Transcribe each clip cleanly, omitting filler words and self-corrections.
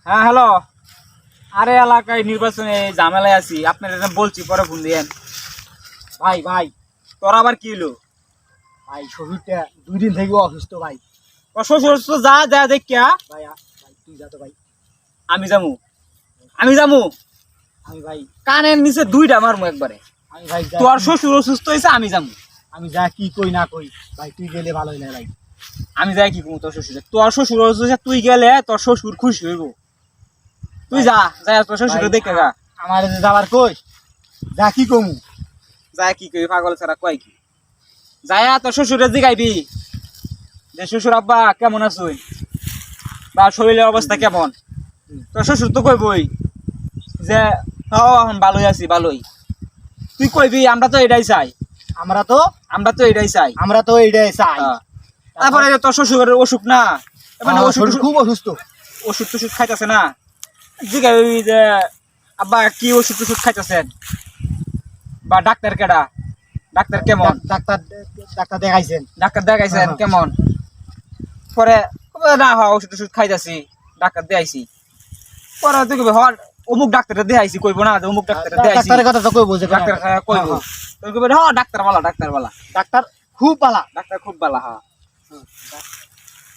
হ্যাঁ হ্যালো, আরে এলাকায় নির্বাচনে ঝামেলায় আছি, আপনার বলছি পরে ফোন দিয়েন। ভাই ভাই তোর আবার কি হলো? ভাই শরীরটা 2 দিন থেকে অসুস্থ ভাই। শ্বশুর তো যা যা দেখিয়া। ভাই ভাই তুই যা তো ভাই। আমি যামু আমি যামু আমি ভাই কানের নিচে দুইটা মারমু একবারে। আমি ভাই তোর শ্বশুর অসুস্থ হয়েছে, আমি যামু। আমি যা কি কই না কই ভাই তুই গেলে ভালো হয় না ভাই। আমি যাই কি কমু তোর শ্বশুরে? তোর শ্বশুর অসুস্থ হয়েছে, তুই গেলে তোর শ্বশুর খুশি হইব। তুই যা যা তোর শ্বশুর দেখে যা। আমার যাবার কই যা কি কমু? যায় কি কই পাগল ছাড়া কয় কি? যায়া তোর শ্বশুরে জিগাইবি যে শ্বশুর আব্বা কেমন আছুই বা শরীরের অবস্থা কেমন। তোর শ্বশুর তো কইবই যে এখন ভালোই আছি ভালোই। তুই কইবি আমরা তো এটাই চাই, আমরা তো এটাই চাই। এইটাই চাই। তারপরে তোর শ্বশুরের অসুখ না, মানে শরীর খুব অসুস্থ, ওষুধ টষুধ খাইতেছে না, জিগাইবি যে আব্বা কি ওষুধ টষুধ খাইতেছেন বা ডাক্তার কেডা, ডাক্তার কেমন, ডাক্তার দেখাইছেন দেখাইছেন কেমন। পরে না হয় ওষুধ টষুধ খাইতেছি, ডাক্তার দেখাইছি। পরে তুই কবি হর অমুক ডাক্তারে দেখাইছি, কইবো না যে অমুক ডাক্তারে দেখাইছি। ডাক্তারের কথা তো কইবো যে ডাক্তার কইবো, তুই কবি হ ডাক্তার বালা ডাক্তার খুব বালা, ডাক্তার খুব বালা। হ্যাঁ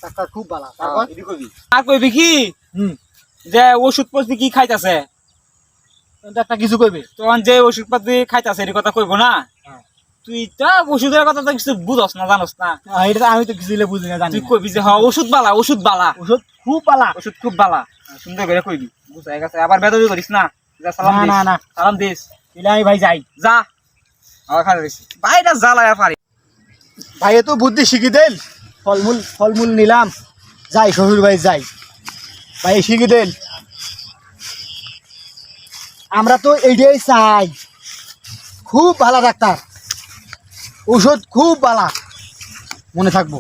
ডাক্তার খুব বালা। তারপর আর কইবি কি যে ওষুধ পাতি কি খাইতেছে, ডাক্তার কিছু কইবে তখন যে ওষুধ পাতি খাইতেছে এর কথা কইবো না। তুই তো ওষুধের কথা তো কিছু বুঝস না, জানোস না। এটা আমি তো কিছু বুঝি না, জানি। তুই কইবি যে হ্যাঁ ওষুধ বালা, ওষুধ খুব বালা, ওষুধ খুব বালা। সুন্দর করে কইবি, বুঝাই গেছে। আবার বেদবি করিস না। সালাম দিস, না সালাম দিস। আমি ভাই যাই, যা আবার খাই রইছি ভাইটা জ্বালায় পারি। ভাই তো বুদ্ধি শিখি দেন। ফলমূল নিলাম, যাই শ্বশুর ভাই যাই, ভাই শিখি দেন। আমরা তো এইটাই চাই, খুব ভালো ডাক্তার, ঔষধ খুব ভালো, মনে থাকবো।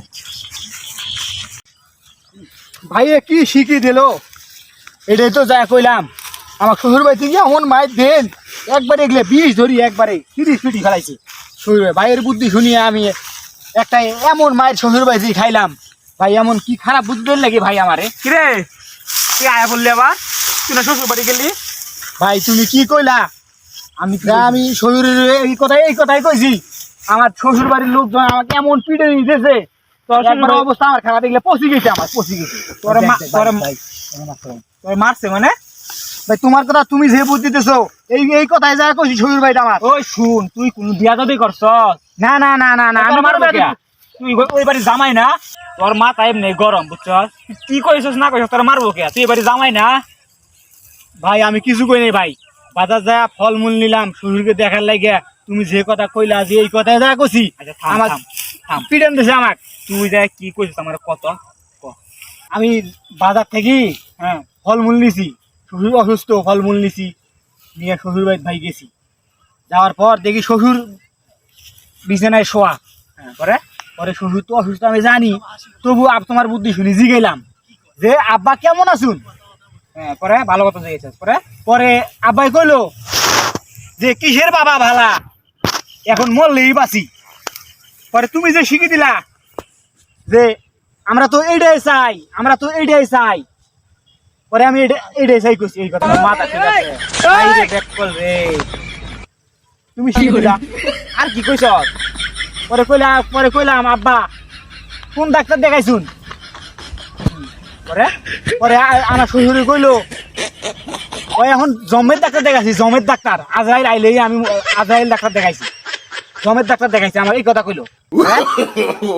ভাইয়ে কি শিখি দিল, এটাই তো যা কইলাম। আমার শ্বশুর বাড়ি থেকে এমন মায়ের দেন, একবারে এগলে 20 ধরি একবারে 30 পিটি ফেলাইছে শ্বশুর ভাই। ভাইয়ের বুদ্ধি শুনিয়ে আমি একটা এমন মায়ের শ্বশুর বাড়ি খাইলাম। ভাই এমন কি খারাপ বুদ্ধি লাগে ভাই আমারে। কিরে কি আয়া বললি আবার? তুই না শ্বশুর বাড়ি গেলি? ভাই তুমি কি কইলা? আমি শ্বশুরের এই কথাই কইছি। আমার শ্বশুর বাড়ির লোকজন আমাকে এমন পিটে দিতেছে, তোর অবস্থা আমার খারাপ, এগুলো পচি গেছে, আমার পচি গেছে। তোর মারছে মানে? ভাই তোমার কথা তুমি যে বুদ্ধি দিতেছো, এই কথাই যা কইছি শ্বশুর বাড়িটা আমার। ওই শুন, তুই কোন বিয়া দাবি করছ? না না না না না, আমি মারবো কে? তুই ওই বাড়ি জামাই না? তোর মাথা এমনি গরম, বুঝছস? কি কইছস না কইছস, তোর মারবো কে? তুই বাড়ি জামাই না? ভাই আমি কিছু কই নাই ভাই, বাজার যা ফলমূল নিলাম শ্বশুরকে দেখার লাগে। তুমি যে কথা কইলা যে এই কথাই যা কইছি, আমার পিটান দিছে আমাক। তুই যা কি কইছস আমার কত? আমি বাজার থেকে ফলমূল নিছি, শ্বশুর অসুস্থ, ফলমূল নিছি, নিয়ে শ্বশুর বাড়ি ভাই গেছি। যাওয়ার পর দেখি শ্বশুর বিছানায় শোয়া। পরে পরে শ্বশুর তো অসুস্থ আমি জানি, তবু তোমার বুদ্ধি শুনি জিগাইলাম যে আব্বা কেমন আছুন। পরে ভালো কথা জিজ্ঞেস। পরে পরে আব্বাই কইলো যে কিসের বাবা ভালা, এখন মরলেই বাঁচি। পরে তুমি যে শিখি দিলা যে আমরা তো এইটাই চাই, পরে আমি এইটাই চাই করছি। এই কথা মাথা ঠিক আছে রে, তুমি শিখি দিলা। আর কি কইছস? পরে কইলাম আব্বা কোন ডাক্তার দেখাইছুন। পরে পরে আমার শ্বশুরে কইলো ওই এখন জমের ডাক্তার দেখাইছি, জমের ডাক্তার আজরাইল আইলেই আমি আজরাইল ডাক্তার দেখাইছি, জমের ডাক্তার দেখাইছি, আমার এই কথা কইলো।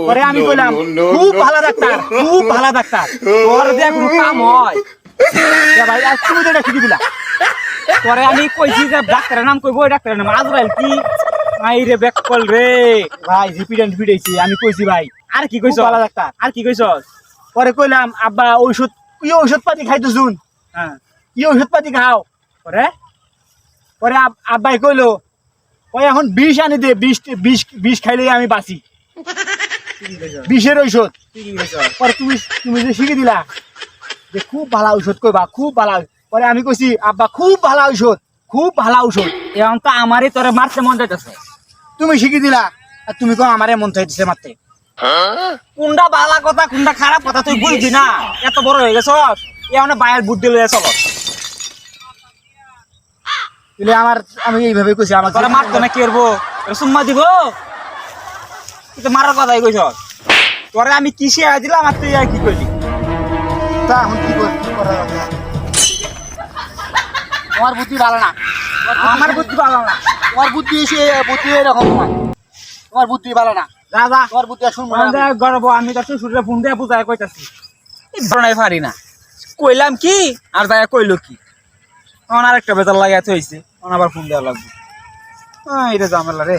পরে আমি কইলাম খুব ভালো ডাক্তার, খুব ভালো ডাক্তার, তোর দিয়ে কোনো কাম হয়? ভাই আর তুমি তো এটা শিখি দিলা। পরে আমি কইছি যে ডাক্তারের নাম কইবো, ওই ডাক্তারের নাম আজরাইল কি মাইরে বেকল রে। ভাই ঝিপিটান ফিটাইছি, আমি কইছি ভাই আর কি কইছস? ভালো ডাক্তার। আর কি কইছস? পরে কইলাম আব্বা ঔষধ পাতি খাইতেছুন, কি ঔষধ পাতি খাও। পরে পরে আব্বাই কইলো ওই এখন 20 আনি দে, 20 খাইলেই আমি বাঁচি, 20-এর ঔষধ। পরে তুমি যে শিখে দিলা যে খুব ভালো ঔষধ কইবা, খুব ভালো। পরে আমি কইছি আব্বা খুব ভালো ঔষধ, খুব ভালো ঔষধ। এখন তো আমারই তোরে মারতে মন যাইতেছে। তুমি শিখে দিলা আর তুমি কো আমারে মন চাইতেছে মারতে। কোনটা বালা কথা কোনটা খারাপ কথা তুই বুঝবি না, এত বড় হয়ে গেছস। এ মানে বাইরের বুদ্ধি লইয়া চলো তাহলে আমি এইভাবে কইছি আমার তোরা মারতো না কি করবো সুম্মা দিব তুই তো মারার কথাই কইছ তোরে আমি কিসে দিলাম আর তুই আর কি করলি তা এখন কি করা যাবে? তোমার বুদ্ধি ভালো না, আমার বুদ্ধি ভালো না তোমার বুদ্ধি এরকম নয়, তোমার বুদ্ধি ভালো না, যা যা তোমার বুদ্ধি আর শুনবো না আমি। গর্ব আমি তো শ্বশুরে ফোন দিয়ে বুঝাই কইতাছি ধরনাই পারি না কইলাম কি আর যায় কইলো কি তখন আরেকটা বেতার লাগাইতে হয়েছে তখন আবার ফোন দেওয়া লাগবে এটা ঝামেলা রে